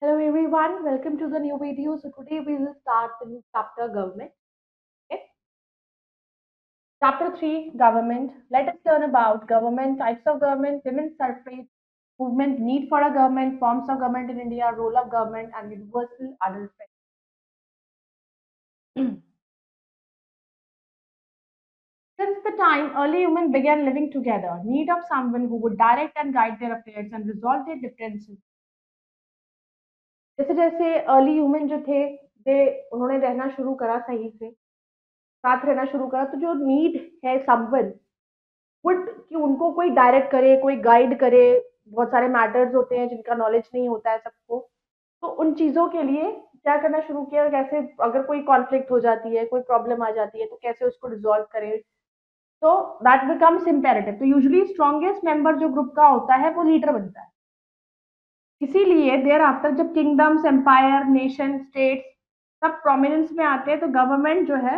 Hello everyone, welcome to the new video. So today we will start the new chapter government. Okay? Chapter 3 government. Let us learn about government, types of government, women's suffrage, movement, need for a government, forms of government in India, role of government, and universal adult rights. Since the time early humans began living together, need of someone who would direct and guide their affairs and resolve their differences. जैसे जैसे early human जो थे वे उन्होंने रहना शुरू करा सही से साथ रहना शुरू करा तो जो नीड है समवन वुड कि उनको कोई डायरेक्ट करे कोई गाइड करे। बहुत सारे मैटर्स होते हैं जिनका नॉलेज नहीं होता है सबको, तो उन चीज़ों के लिए क्या करना शुरू किया, कैसे अगर कोई कॉन्फ्लिक्ट हो जाती है कोई प्रॉब्लम आ जाती है तो कैसे उसको रिजॉल्व करें। तो दैट बिकम्स इम्पेरेटिव। तो यूजुअली स्ट्रॉन्गेस्ट मेंबर जो ग्रुप का होता है वो लीडर बनता है। इसीलिए देयर आफ्टर जब किंगडम्स एम्पायर नेशन स्टेट्स सब प्रोमिनेंस में आते हैं तो गवर्नमेंट जो है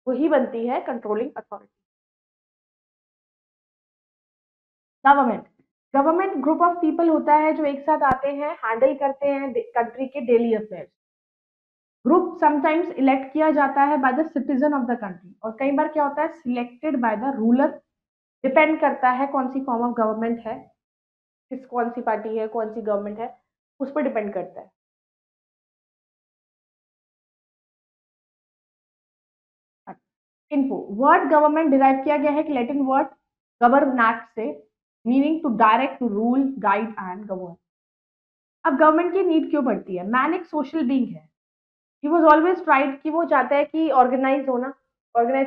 वही बनती है controlling authority. Government government group of people होता है जो एक साथ आते हैं, हैंडल करते हैं कंट्री के daily affairs. Group sometimes elect किया जाता है by the citizen of the country और कई बार क्या होता है selected by the ruler. Depend करता है कौन सी फॉर्म ऑफ गवर्नमेंट है, किस कौन सी पार्टी है, कौन सी गवर्नमेंट है, उस पर डिपेंड करता है। इन्फो वर्ड गवर्नमेंट डिराइव किया गया है कि लैटिन वर्ड गवर्नाट से, meaning to direct, to rule, guide and govern. अब गवर्नमेंट की नीड क्यों पड़ती है? मैन एक सोशल बीइंग है। ही वाज ऑलवेज ट्राइड कि वो चाहता है कि ऑर्गेनाइज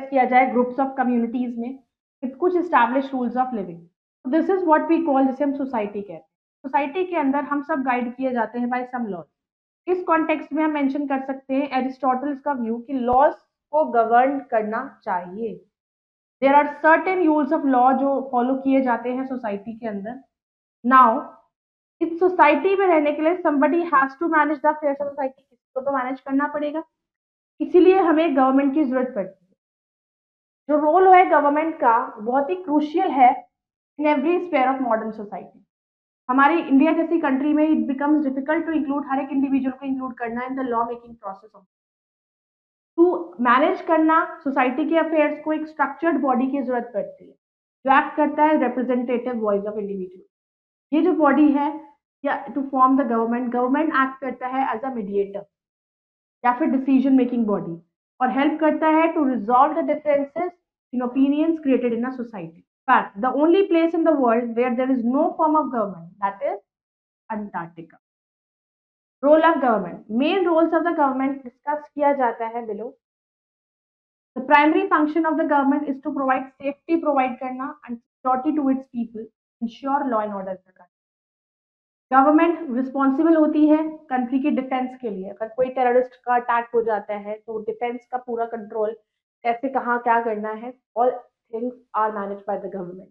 किया जाए ग्रुप्स ऑफ कम्युनिटीज में विद कुछ एस्टैब्लिश रूल्स ऑफ लिविंग। तो this is what we call, जिसे हम सोसाइटी कहते हैं। सोसाइटी के अंदर हम सब गाइड किए जाते हैं बाय सम लॉज। इस कॉन्टेक्स्ट में हम मेंशन कर सकते हैं एरिस्टोटल्स का व्यू कि लॉज को गवर्न करना चाहिए। There are certain rules of law जो फॉलो किए जाते हैं सोसाइटी के अंदर। नाउ इस सोसाइटी में रहने के लिए somebody has to manage the affairs of society, किसी को तो मैनेज करना पड़ेगा। इसीलिए हमें गवर्नमेंट की जरूरत पड़ती है। जो रोल है गवर्नमेंट का बहुत ही क्रूशियल है in every sphere of modern society. हमारी इंडिया जैसी कंट्री में it becomes difficult to include हर एक इंडिविजुअल को इंक्लूड करना in the law making process of to manage करना सोसाइटी के अफेयर्स को। एक स्ट्रक्चर्ड बॉडी की जरूरत पड़ती है जो एक्ट करता है रिप्रेजेंटेटिव वॉइस ऑफ इंडिविजुअल। ये जो बॉडी है या to form the government, government act करता है एज अ मीडिएटर या फिर डिसीजन मेकिंग बॉडी और हेल्प करता है to resolve the differences in opinions created in a society. Fact the only place in the world where there is no form of government that is Antarctica. Role of government, main roles of the government discuss किया जाता है below. The primary function of the government is to provide safety, provide करना and security to its people, ensure law and order. Government responsible होती है country की defence के लिए। अगर कोई टेररिस्ट का अटैक हो जाता है तो डिफेंस का पूरा कंट्रोल, कैसे कहाँ क्या करना है, all things are manage by the government.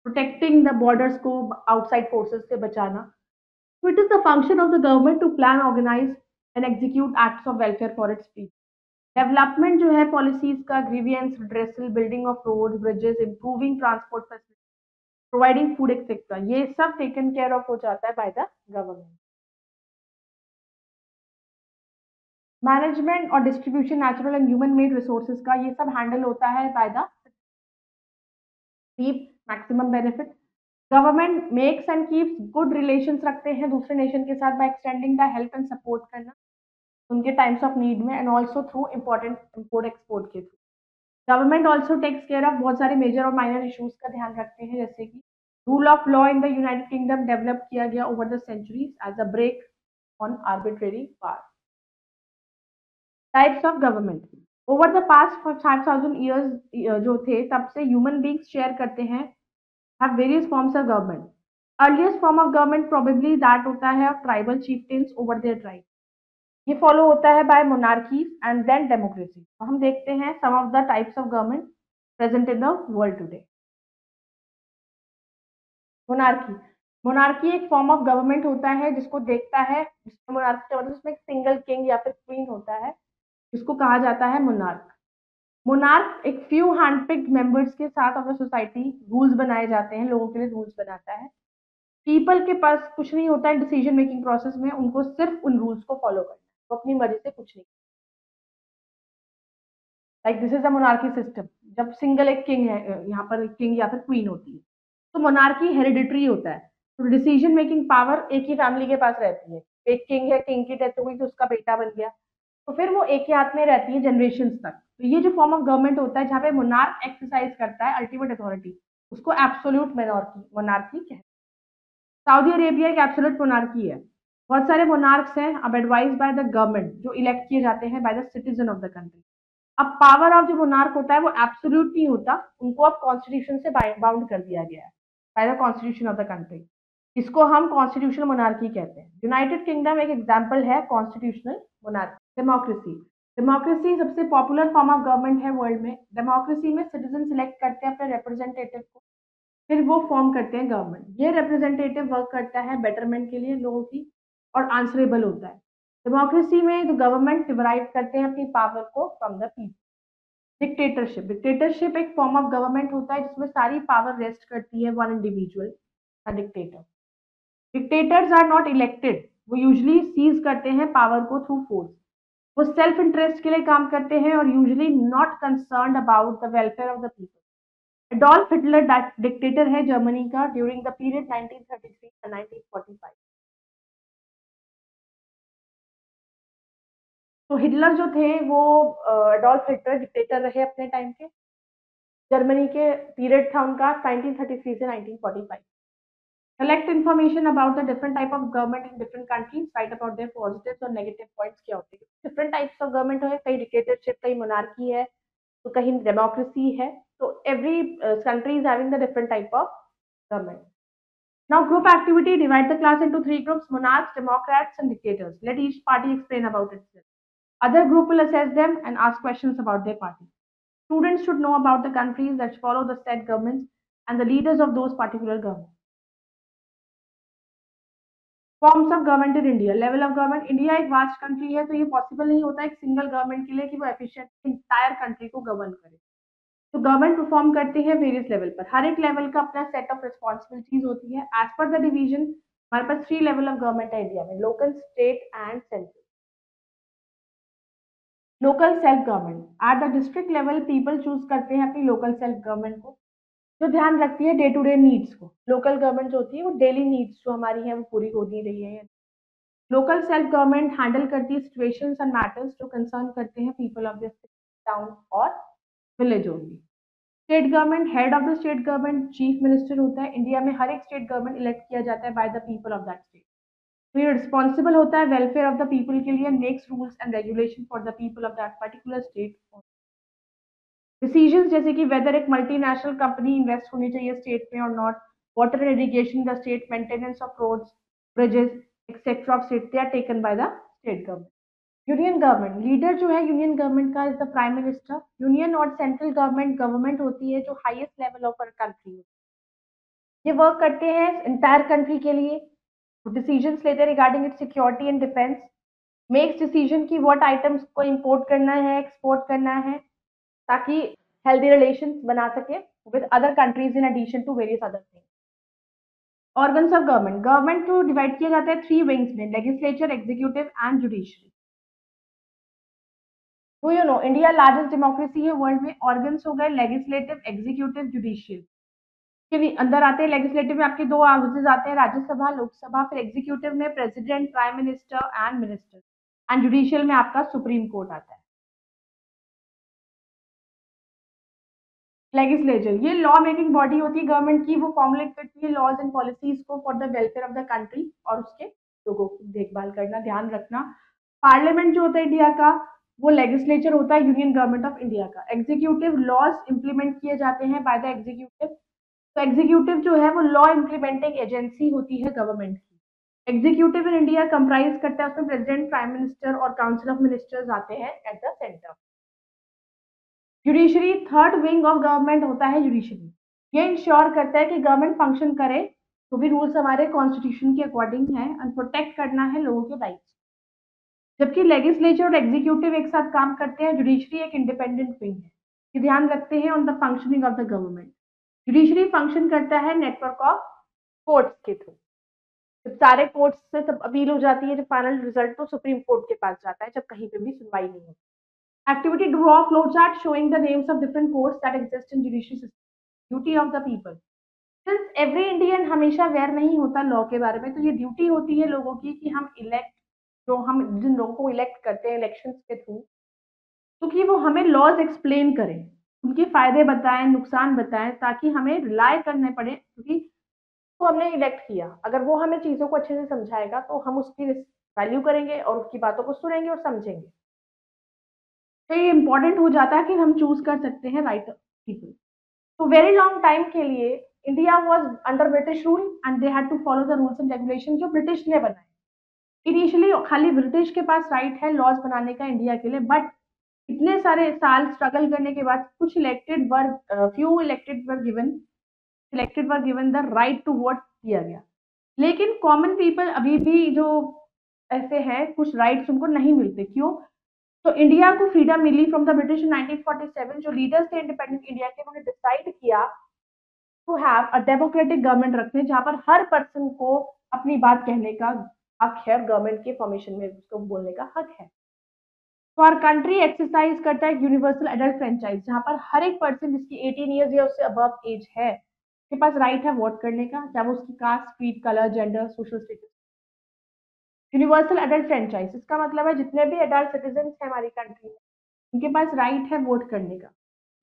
Protecting the borders को आउटसाइड फोर्सेस से बचाना। So it is the function of the government to plan, organize and execute acts of welfare for its people. Development जो है policies का, grievance redressal, building of road bridges, improving transport facility, providing food etcetera, ये सब taken care of हो जाता है by the government. Management और distribution natural and human made resources का, ये सब हैंडल होता है by the reap maximum benefit. Government makes and keeps good relations रखते हैं दूसरे नेशन के साथ by extending the help and support करना उनके टाइम्स ऑफ नीड में, and also through important import export के through. Government also takes care of बहुत सारे मेजर और माइनर इश्यूज का ध्यान रखते हैं, जैसे कि rule of law in the United Kingdom develop किया गया over the centuries as a break on arbitrary power. Types of government, over the past 5000 years जो थे तब से ह्यूमन बींग्स शेयर करते हैं have various forms of government. Earliest form of government probably that होता है of tribal chieftains over their tribe. ये follow होता है by monarchies and then democracy. तो हम देखते हैं some of the types of government present in the world today. Monarchy, monarchy एक फॉर्म ऑफ गवर्नमेंट होता है जिसको देखता है, जिसमें मोनार्की का मतलब उसमें एक सिंगल किंग या फिर क्वीन होता है जिसको कहा जाता है मोनार्क। मोनार्क एक फ्यू हैंडपिक्ड मेंबर्स के साथ ऑफ द सोसाइटी रूल्स बनाए जाते हैं, लोगों के लिए रूल्स बनाता है। पीपल के पास कुछ नहीं होता है डिसीजन मेकिंग प्रोसेस में, उनको सिर्फ उन रूल्स को फॉलो करना है, वो अपनी मर्जी से कुछ नहीं। Like this is a monarchy system. जब सिंगल एक किंग है, यहाँ पर किंग या फिर क्वीन होती है, तो मोनार्की हेरिडिटरी होता है, तो डिसीजन मेकिंग पावर एक ही फैमिली के पास रहती है। एक किंग है, किंग की डेथ हो गई तो उसका बेटा बन गया, तो फिर वो एक ही हाथ में रहती है जनरेशन तक। तो ये जो फॉर्म ऑफ गवर्नमेंट होता है जहाँ पे मोनार्क एक्सरसाइज करता है अल्टीमेट अथॉरिटी, उसको एब्सोल्यूट मोनार्की मोनार्की कहते हैं। सऊदी अरेबिया एक एब्सोल्यूट मोनार्की है। बहुत सारे मोनार्क्स हैं अब एडवाइज बाय द गवर्नमेंट, जो इलेक्ट किए जाते हैं by the citizen of the country. अब पावर ऑफ जो मोनार्क होता है वो एब्सोल्यूट नहीं होता, उनको अब कॉन्स्टिट्यूशन से बाउंड कर दिया गया है by the constitution of the country. इसको हम कॉन्स्टिट्यूशनल मोनार्की कहते हैं। यूनाइटेड किंगडम एक एग्जांपल है कॉन्स्टिट्यूशनल मोनार्की। डेमोक्रेसी, डेमोक्रेसी सबसे पॉपुलर फॉर्म ऑफ गवर्नमेंट है वर्ल्ड में। डेमोक्रेसी में सिटीजन सिलेक्ट करते हैं अपने रिप्रेजेंटेटिव को, फिर वो फॉर्म करते हैं गवर्नमेंट। ये रिप्रेजेंटेटिव वर्क करता है बेटरमेंट के लिए लोगों की, और आंसरेबल होता है। डेमोक्रेसी में जो गवर्नमेंट डिराइव करते हैं अपनी पावर को from the people. Dictatorship, dictatorship एक फॉर्म ऑफ गवर्नमेंट होता है जिसमें सारी पावर रेस्ट करती है one individual, a dictator. Dictators are not elected, वो यूजली सीज करते हैं पावर को थ्रू फोर्स। वो सेल्फ इंटरेस्ट के लिए काम करते हैं और usually not concerned about the welfare of the people. Adolf Hitler dictator है जर्मनी का ड्यूरिंग द पीरियड 1933 and 1945। तो हिटलर जो थे वो एडोल्फ हिटलर डिक्टेटर रहे अपने टाइम के। जर्मनी के पीरियड था उनका 1933 से 1945। Collect information about the different type of government in different countries, right about their positives और नेगेटिव पॉइंट्स क्या होते हैं। डिफरेंट टाइप्स ऑफ गवर्नमेंट है, कहीं डिक्टेटरशिप, कहीं मोनार्की है, तो कहीं डेमोक्रेसी है। तो every country is having the different type of government. Now group activity, divide the class into three groups: monarchs, democrats and dictators. Let each party explain about itself. Other group will assess them and ask questions about their party. Students should know about the countries that follow the said governments and the leaders of those particular governments. Forms of government in India, level of government. India एक vast country है, तो ये possible नहीं होता एक single government के लिए कि वो एफिशिएंट इंटायर कंट्री को गवर्न करे। तो गवर्नमेंट परफॉर्म करती है वेरियस लेवल पर, हर एक लेवल का अपना सेट ऑफ रिस्पॉन्सिबिलिटीज होती है। एज पर द डिवीजन हमारे पास 3 लेवल ऑफ गवर्नमेंट है इंडिया में: local, state and central. Local self government, at the district level people choose करते हैं अपनी लोकल सेल्फ गवर्नमेंट को, जो ध्यान रखती है डे टू डे नीड्स को। लोकल गवर्नमेंट जो होती है वो डेली नीड्स जो हमारी है वो पूरी हो नहीं रही है। लोकल सेल्फ गवर्नमेंट हैंडल करती है सिचुएशंस एंड मैटर्स जो कंसर्न करते हैं पीपल ऑफ द टाउन और village only. State government, head of the state government chief minister होता है। इंडिया में हर एक स्टेट गवर्नमेंट इलेक्ट किया जाता है by the people of that state. तो ये रिस्पॉन्सिबल होता है वेलफेयर ऑफ द पीपल के लिए, makes rules and regulation for the people of that particular state. Decisions जैसे कि वेदर एक मल्टीनेशनल कंपनी इन्वेस्ट होनी चाहिए स्टेट में और not, water and irrigation the state, maintenance of roads, bridges etcetera of state, they are taken by the state government. Union government, leader जो है union government का is the prime minister. Union और central government government होती है जो highest level of country है। ये work करते हैं इंटायर कंट्री के लिए, डिसीजंस लेते हैं regarding it's security and defence, makes decision की व्हाट आइटम्स को इंपोर्ट करना है, एक्सपोर्ट करना है, ताकि हेल्दी रिलेशंस बना सके with other countries in addition to various other things. Organs of government, government को डिवाइड किया जाता है 3 विंग्स में: लेजिस्लेचर, एग्जीक्यूटिव एंड जुडिशरी। तो you know India largest democracy है वर्ल्ड में। ऑर्गन्स हो गए लेजिस्लेटिव, एग्जीक्यूटिव, जुडिशियल। के भी अंदर आते हैं। लेजिस्लेटिव में आपके 2 हाउसेज आते हैं, राज्यसभा, लोकसभा। फिर एग्जीक्यूटिव में president, prime minister and minister. And judicial में आपका सुप्रीम कोर्ट आता है। लेजिस्लेचर ये लॉ मेकिंग बॉडी होती है गवर्नमेंट की, वो फॉर्मुलेट करती है लॉज एंड पॉलिसीज को for the welfare of the country और उसके लोगों की देखभाल करना, ध्यान रखना। पार्लियामेंट जो होता है इंडिया का, वो लेजिस्लेचर होता है यूनियन गवर्नमेंट ऑफ इंडिया का। एग्जीक्यूटिव, लॉज इंप्लीमेंट किए जाते हैं बाय द एग्जीक्यूटिव। तो एग्जीक्यूटिव जो है वो लॉ इंप्लीमेंटिंग एजेंसी होती है गवर्नमेंट की। एग्जीक्यूटिव इन इंडिया कंप्राइज करता है, उसमें प्रेसिडेंट, प्राइम मिनिस्टर और काउंसिल ऑफ मिनिस्टर्स आते हैं at the centre. Judiciary third wing of government होता है जुडिशरी। ये इंश्योर करता है कि गवर्नमेंट फंक्शन करे, तो भी रूल्स हमारे कॉन्स्टिट्यूशन के अकॉर्डिंग है, एंड प्रोटेक्ट करना है लोगों के राइट्स। जबकि लेजिस्लेचर और एग्जीक्यूटिव एक साथ काम करते हैं, जुडिशरी एक इंडिपेंडेंट विंग है। ये ध्यान रखते हैं on the functioning of the government. Judiciary function करता है नेटवर्क ऑफ कोर्ट्स के थ्रू। जब सारे कोर्ट्स से सब अपील हो जाती है, जब फाइनल रिजल्ट तो सुप्रीम कोर्ट के पास जाता है, जब कहीं पे भी सुनवाई नहीं होती। Activity: draw a flowchart showing the names of different courts that exist in judiciary system. Duty of the people. Since every Indian हमेशा अवेयर नहीं होता लॉ के बारे में, तो ये ड्यूटी होती है लोगों की कि हम इलेक्ट, जो हम जिन लोगों को इलेक्ट करते हैं इलेक्शंस के थ्रू, तो कि वो हमें लॉज एक्सप्लेन करें, उनके फायदे बताएं, नुकसान बताएं, ताकि हमें रिलाय करने पड़े, क्योंकि वो हमने इलेक्ट किया। अगर वो हमें चीज़ों को अच्छे से समझाएगा तो हम उसकी वैल्यू करेंगे और उसकी बातों को सुनेंगे और समझेंगे। तो ये इम्पोर्टेंट हो जाता है कि हम चूज कर सकते हैं राइट पीपल। तो वेरी लॉन्ग टाइम के लिए India was under British rule and they had to follow the rules and regulation जो ब्रिटिश ने बनाए। इनिशियली खाली ब्रिटिश के पास राइट है लॉज बनाने का इंडिया के लिए, बट इतने सारे साल स्ट्रगल करने के बाद कुछ elected were few elected were given selected were given the right to vote दिया गया। लेकिन कॉमन पीपल अभी भी जो ऐसे हैं, कुछ राइट्स उनको नहीं मिलते। क्यों? तो इंडिया को फ्रीडम मिली फ्रॉम द ब्रिटिश इन 1947। जो लीडर्स थे इंडिपेंडेंट इंडिया के, उन्होंने डिसाइड किया to have a democratic government रखते हैं, जहां पर हर पर्सन को अपनी बात कहने का हक है, गवर्नमेंट के फॉर्मेशन में उसको बोलने का हक है। तो हर कंट्री एक्सरसाइज करता है यूनिवर्सल एडल्ट फ्रेंचाइज, जहां पर हर एक पर्सन जिसकी 18 ईयर्स या उससे अबव एज है, उसके पास राइट है वोट करने का, चाहे वो उसकी caste, creed, colour, gender, social status. Universal adult franchise इसका मतलब है जितने भी एडल्ट सिटीजन हैं हमारी कंट्री में, उनके पास राइट है वोट करने का।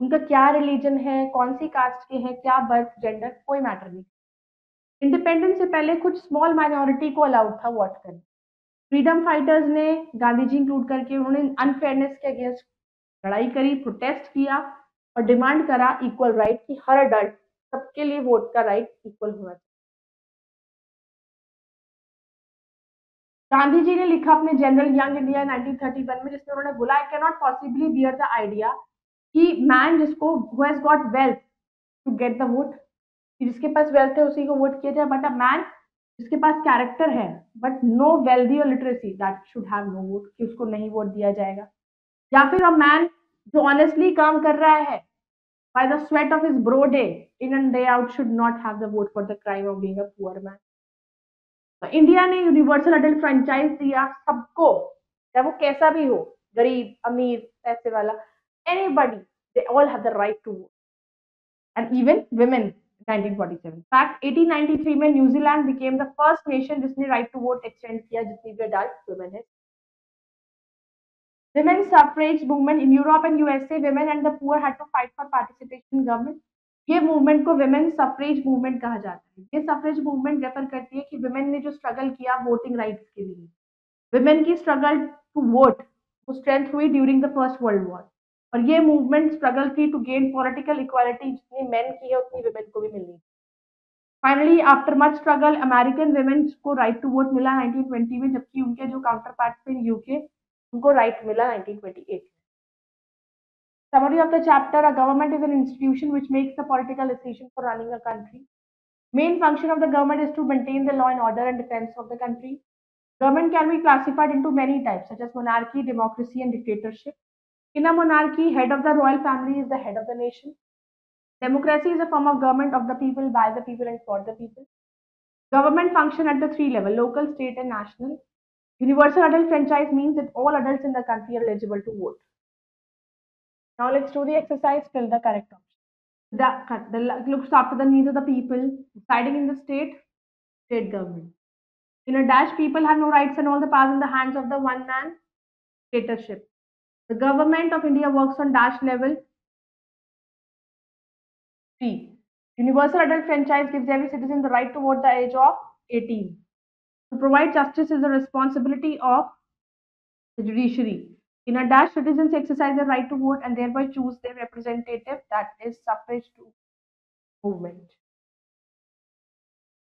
उनका क्या रिलीजन है, कौन सी कास्ट के हैं, क्या बर्थ, जेंडर, कोई मैटर नहीं। इंडिपेंडेंस से पहले कुछ स्मॉल माइनॉरिटी को अलाउड था वोट करने। फ्रीडम फाइटर्स ने, गांधी जी इंक्लूड करके, उन्होंने अनफेयरनेस के अगेंस्ट लड़ाई करी, प्रोटेस्ट किया और डिमांड करा इक्वल राइट कि हर अडल्ट, सबके लिए वोट का राइट इक्वल होना चाहिए। गांधी जी ने लिखा अपने जनरल यंग इंडिया 1931 में, जिसमें उन्होंने बोला, I can not possibly bear the idea कि मैन जिसको who has got wealth to get the vote, जिसके पास वेल्थ है उसी को वोट किया जाए, बट अ मैन जिसके पास कैरेक्टर है बट नो वेल्दी और literacy, that should have no vote, कि उसको नहीं वोट दिया जाएगा। या फिर अ मैन जो ऑनेस्टली काम कर रहा है by the sweat of his bro day in and day out should not have the vote for the crime of being a poor man। तो इंडिया ने यूनिवर्सल अडल्ट फ्रेंचाइज दिया सबको, चाहे वो कैसा भी हो, गरीब, अमीर, पैसे वाला, anybody, they all have the right to vote, and even women। 1947 fact 1893 में New Zealand became the first nation जिसने राइट टू वोट एक्सटेंड किया, जितनी भी अडल्ट वुमेन है। Women's suffrage movement in Europe and USA, women and the poor had to fight for participation in government। ये movement को women suffrage movement कहा जाता है। ये सफरेज मूवमेंट रेफर करती है कि विमेन ने जो स्ट्रगल किया वोटिंग राइट्स के लिए, विमेन की स्ट्रगल टू वोट वो स्ट्रेंथ हुई during the first world war. और ये मूवमेंट स्ट्रगल थी टू गेन पॉलिटिकल इक्वालिटी, जितनी मेन की है उतनी विमेन को भी मिलनी। Finally after much struggle American women को राइट टू वोट मिला 1920 में, जबकि उनके जो काउंटर पार्ट थे यूके, उनको राइट मिला 1928 में। Summary of the chapter: a government is an institution which makes the political decision for running a country. Main function of the government is to maintain the law and order and defense of the country. Government can be classified into many types, such as monarchy, democracy, and dictatorship. In a monarchy, head of the royal family is the head of the nation. Democracy is a form of government of the people, by the people, and for the people. Government function at the three levels: local, state, and national. Universal adult franchise means that all adults in the country are eligible to vote. Now let's do the exercise, fill the correct option. The looks after the needs of the people, deciding in the state government. In a dash, people have no rights and all the powers in the hands of the one man dictatorship. The government of India works on dash level 3. Universal adult franchise gives every citizen the right to vote at the age of 18. To provide justice is the responsibility of the judiciary. In a dash, citizens exercise their right to vote and thereby choose their representative, that is suffrage to movement.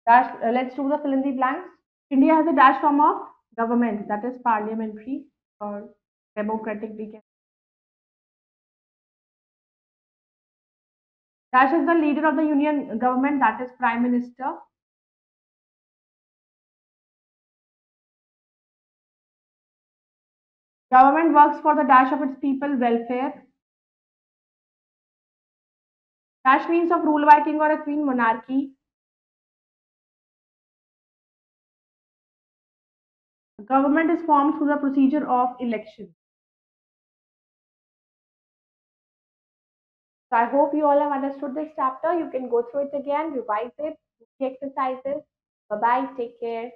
Dash, let's do the fill in the blanks. India has a dash form of government, that is parliamentary or democratic. Dash is the leader of the union government, that is prime minister. Government works for the dash of its people welfare. Dash means of rule by king or a queen, monarchy. Government is formed through the procedure of election. So I hope you all have understood this chapter. You can go through it again, revise it, do the exercises. Bye bye. Take care.